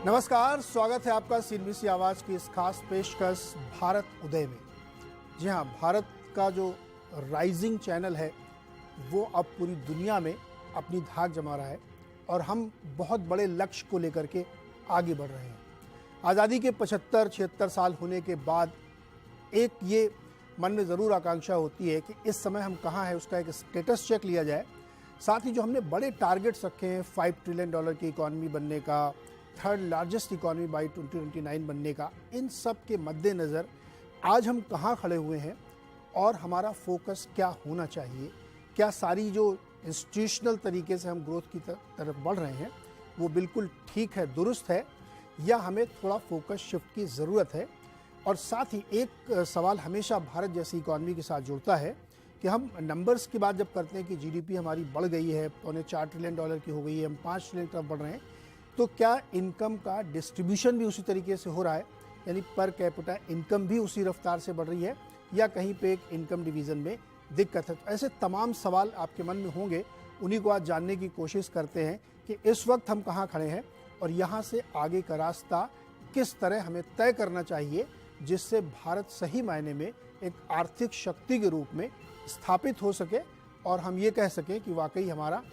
नमस्कार, स्वागत है आपका सीबीसी आवाज की इस खास पेशकश भारत उदय में। जी हाँ, भारत का जो राइजिंग चैनल है वो अब पूरी दुनिया में अपनी धाक जमा रहा है और हम बहुत बड़े लक्ष्य को लेकर के आगे बढ़ रहे हैं। आज़ादी के 75-76 साल होने के बाद एक ये मन में ज़रूर आकांक्षा होती है कि इस समय हम कहाँ हैं, उसका एक स्टेटस चेक लिया जाए। साथ ही जो हमने बड़े टारगेट्स रखे हैं, $5 ट्रिलियन की इकॉनमी बनने का, थर्ड लार्जेस्ट इकॉनमी बाई 2029 बनने का, इन सब के मद्देनज़र आज हम कहाँ खड़े हुए हैं और हमारा फोकस क्या होना चाहिए। क्या सारी जो इंस्टीट्यूशनल तरीके से हम ग्रोथ की तरफ बढ़ रहे हैं वो बिल्कुल ठीक है, दुरुस्त है, या हमें थोड़ा फोकस शिफ्ट की ज़रूरत है। और साथ ही एक सवाल हमेशा भारत जैसी इकॉनमी के साथ जुड़ता है कि हम नंबर्स की बात जब करते हैं कि जीडीपी हमारी बढ़ गई है, $4 ट्रिलियन की हो गई है, हम 5 ट्रिलियन तरफ बढ़ रहे हैं, तो क्या इनकम का डिस्ट्रीब्यूशन भी उसी तरीके से हो रहा है, यानी पर कैपिटा इनकम भी उसी रफ्तार से बढ़ रही है, या कहीं पे एक इनकम डिवीज़न में दिक्कत है। तो ऐसे तमाम सवाल आपके मन में होंगे, उन्हीं को आज जानने की कोशिश करते हैं कि इस वक्त हम कहाँ खड़े हैं और यहाँ से आगे का रास्ता किस तरह हमें तय करना चाहिए, जिससे भारत सही मायने में एक आर्थिक शक्ति के रूप में स्थापित हो सके और हम ये कह सकें कि वाकई हमारा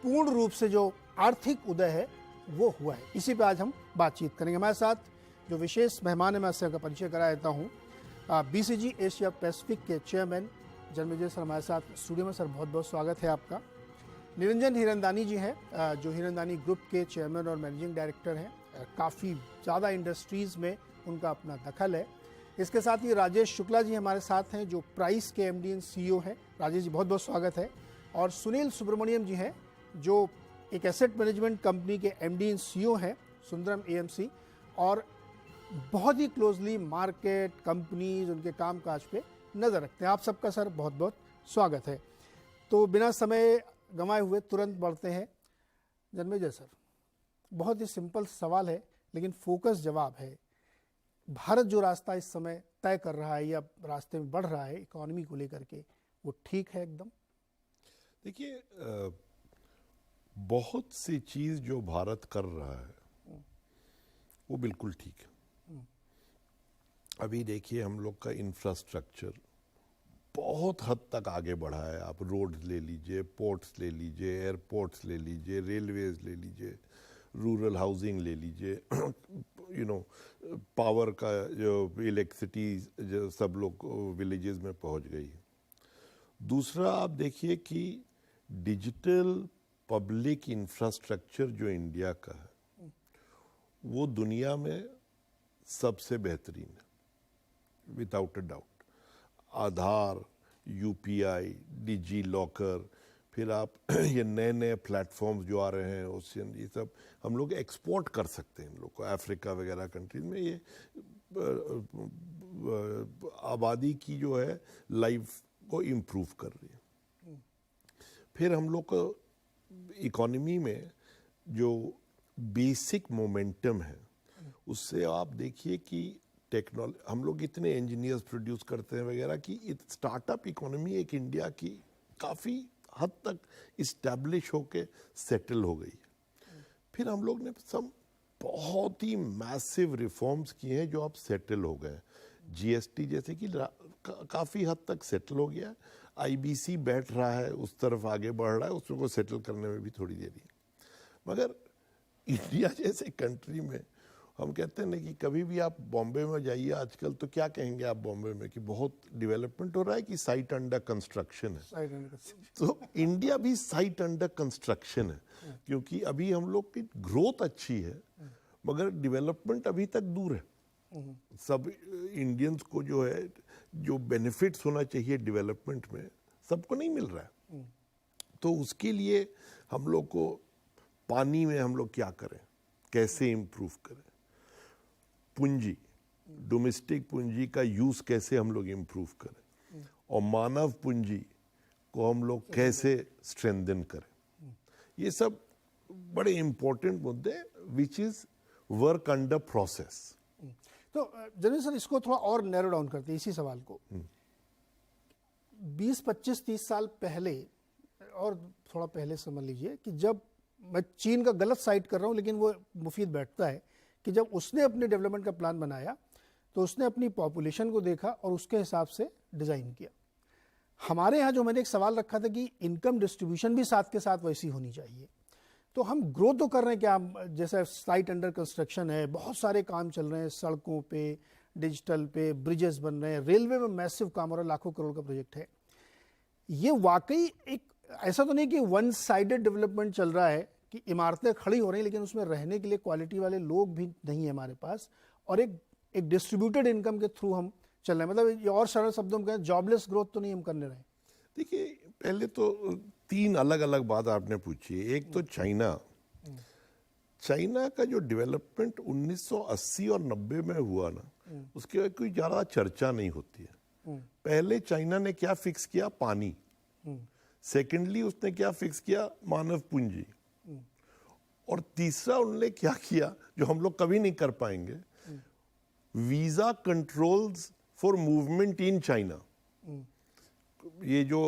पूर्ण रूप से जो आर्थिक उदय है वो हुआ है। इसी पे आज हम बातचीत करेंगे। हमारे साथ जो विशेष मेहमान है, मैं उसका परिचय करा देता हूँ। बीसीजी एशिया पैसिफिक के चेयरमैन जन्मेजय सर हमारे साथ स्टूडियो में। सर बहुत बहुत स्वागत है आपका। निरंजन हीरनदानी जी हैं, जो हीरनदानी ग्रुप के चेयरमैन और मैनेजिंग डायरेक्टर हैं। काफ़ी ज़्यादा इंडस्ट्रीज़ में उनका अपना दखल है। इसके साथ ही राजेश शुक्ला जी हमारे साथ हैं, जो प्राइस के एमडी एंड सीईओ हैं। राजेश जी बहुत बहुत स्वागत है। और सुनील सुब्रमण्यम जी हैं, जो एक एसेट मैनेजमेंट कंपनी के एमडी एंड सीईओ हैं, सुंदरम एएमसी, और बहुत ही क्लोजली मार्केट, कंपनीज, उनके कामकाज पे नज़र रखते हैं। आप सबका सर बहुत बहुत स्वागत है। तो बिना समय गंवाए हुए तुरंत बढ़ते हैं। जन्मेजय सर, बहुत ही सिंपल सवाल है लेकिन फोकस जवाब है। भारत जो रास्ता इस समय तय कर रहा है या रास्ते में बढ़ रहा है इकोनॉमी को लेकर के, वो ठीक है एकदम? देखिए, बहुत सी चीज जो भारत कर रहा है वो बिल्कुल ठीक है। अभी देखिए, हम लोग का इंफ्रास्ट्रक्चर बहुत हद तक आगे बढ़ा है। आप रोड्स ले लीजिए, पोर्ट्स ले लीजिए, एयरपोर्ट्स ले लीजिए, रेलवेज ले लीजिए, रूरल हाउसिंग ले लीजिए, पावर का जो इलेक्ट्रिसिटी जो सब लोग विलेजेस में पहुंच गई है। दूसरा, आप देखिए कि डिजिटल पब्लिक इंफ्रास्ट्रक्चर जो इंडिया का है वो दुनिया में सबसे बेहतरीन है, without a doubt. Aadhaar, UPI, DigiLocker, फिर आप ये नए नए प्लेटफॉर्म्स जो आ रहे हैं, ओशियन, ये सब हम लोग एक्सपोर्ट कर सकते हैं इन लोग को अफ्रीका वगैरह कंट्रीज में। ये आबादी की जो है लाइफ को इम्प्रूव कर रही है। फिर हम लोग को इकोनॉमी में जो बेसिक मोमेंटम है उससे आप देखिए कि टेक्नोलॉजी, हम लोग इतने इंजीनियर्स प्रोड्यूस करते हैं वगैरह कि स्टार्टअप इकोनॉमी एक इंडिया की काफ़ी हद तक इस्टेब्लिश होके सेटल हो गई है। फिर हम लोग ने सब बहुत ही मैसिव रिफॉर्म्स किए हैं जो अब सेटल हो गए। जीएसटी जैसे कि काफ़ी हद तक सेटल हो गया। आईबीसी बैठ रहा है, उस तरफ आगे बढ़ रहा है, उसमें को सेटल करने में भी थोड़ी देरी है। मगर इंडिया जैसे कंट्री में हम कहते हैं ना कि कभी भी आप बॉम्बे में जाइए आजकल, तो क्या कहेंगे आप बॉम्बे में कि बहुत डेवलपमेंट हो रहा है कि साइट अंडर कंस्ट्रक्शन है। तो इंडिया भी साइट अंडर कंस्ट्रक्शन है, क्योंकि अभी हम लोग की ग्रोथ अच्छी है मगर डेवलपमेंट अभी तक दूर है। सब इंडियंस को जो है, जो बेनिफिट्स होना चाहिए डेवलपमेंट में, सबको नहीं मिल रहा है। तो उसके लिए हम लोग को पानी में हम लोग क्या करें, कैसे इम्प्रूव करें, पूंजी, डोमेस्टिक पूंजी का यूज कैसे हम लोग इम्प्रूव करें, और मानव पूंजी को हम लोग कैसे स्ट्रेंथन करें, ये सब बड़े इंपॉर्टेंट मुद्दे which is work under process. तो जनरल सर, इसको थोड़ा और नैरो डाउन करते हैं इसी सवाल को। 20, 25, 30 साल पहले, और थोड़ा पहले समझ लीजिए कि जब मैं चीन का गलत साइड कर रहा हूं लेकिन वो मुफीद बैठता है कि जब उसने अपने डेवलपमेंट का प्लान बनाया तो उसने अपनी पॉपुलेशन को देखा और उसके हिसाब से डिज़ाइन किया। हमारे यहाँ जो मैंने एक सवाल रखा था कि इनकम डिस्ट्रीब्यूशन भी साथ के साथ वैसी होनी चाहिए, तो हम ग्रो तो कर रहे हैं क्या, जैसे साइट अंडर कंस्ट्रक्शन है, बहुत सारे काम चल रहे हैं, सड़कों पे, डिजिटल पे, ब्रिजेस बन रहे हैं, रेलवे में मैसिव काम हो रहा है, लाखों करोड़ का प्रोजेक्ट है। ये वाकई एक ऐसा तो नहीं कि वन साइडेड डेवलपमेंट चल रहा है कि इमारतें खड़ी हो रही हैं लेकिन उसमें रहने के लिए क्वालिटी वाले लोग भी नहीं है हमारे पास, और एक डिस्ट्रीब्यूटेड इनकम के थ्रू हम चल रहे हैं। मतलब ये और सरल शब्दों में कहें, जॉबलेस ग्रोथ तो नहीं हम करने रहे। देखिए, पहले तो 3 अलग अलग बात आपने पूछी। एक तो चाइना का जो डेवलपमेंट 1980 और 90 में हुआ ना, उसके कोई ज़्यादा चर्चा नहीं होती है। पहले चाइना ने क्या फिक्स किया? पानी। सेकेंडली उसने क्या फिक्स किया? मानव पूंजी। और तीसरा उन्होंने क्या किया जो हम लोग कभी नहीं कर पाएंगे? Visa controls for movement in China. ये जो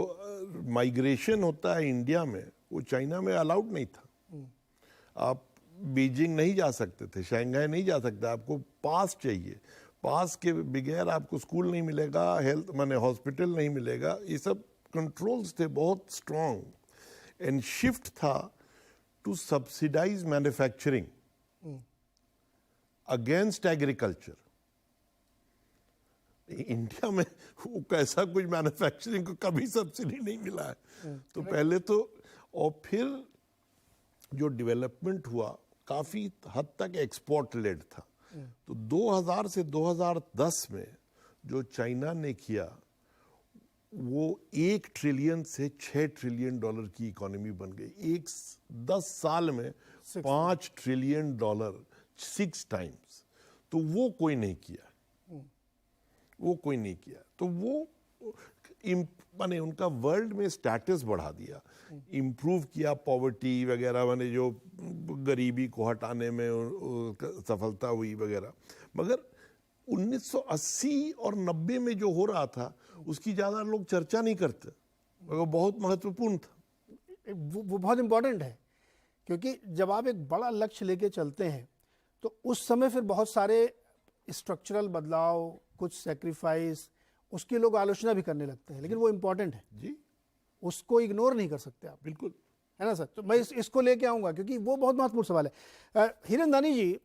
माइग्रेशन होता है इंडिया में, वो चाइना में अलाउड नहीं था। आप बीजिंग नहीं जा सकते थे, शंघाई नहीं जा सकते, आपको पास चाहिए। पास के बगैर आपको स्कूल नहीं मिलेगा, हेल्थ माने हॉस्पिटल नहीं मिलेगा। ये सब कंट्रोल्स थे बहुत स्ट्रॉन्ग, एंड शिफ्ट था to subsidize manufacturing against agriculture. India में वो कैसा कुछ मैन्युफैक्चरिंग को कभी सब्सिडी नहीं मिला है। तो पहले तो, और फिर जो डेवलपमेंट हुआ काफी हद तक एक्सपोर्ट लेड था। तो 2000 से 2010 में जो चाइना ने किया, वो 1 ट्रिलियन से 6 ट्रिलियन डॉलर की इकोनॉमी बन गई। 10 साल में 5 ट्रिलियन डॉलर, 6 टाइम्स। तो वो कोई नहीं किया, वो कोई नहीं किया। तो वो माने उनका वर्ल्ड में स्टेटस बढ़ा दिया, इम्प्रूव किया पॉवर्टी वगैरह, माने जो गरीबी को हटाने में सफलता हुई वगैरह। मगर 1980 और 90 में जो हो रहा था उसकी ज़्यादा लोग चर्चा नहीं करते, मगर बहुत महत्वपूर्ण था। वो बहुत इम्पोर्टेंट है, क्योंकि जब आप एक बड़ा लक्ष्य लेके चलते हैं तो उस समय फिर बहुत सारे स्ट्रक्चरल बदलाव, कुछ सेक्रीफाइस, उसकी लोग आलोचना भी करने लगते हैं, लेकिन वो इम्पोर्टेंट है जी, उसको इग्नोर नहीं कर सकते आप। बिल्कुल, है ना सर? तो मैं इसको लेके आऊँगा क्योंकि वो बहुत महत्वपूर्ण सवाल है। हिरेन दानी जी,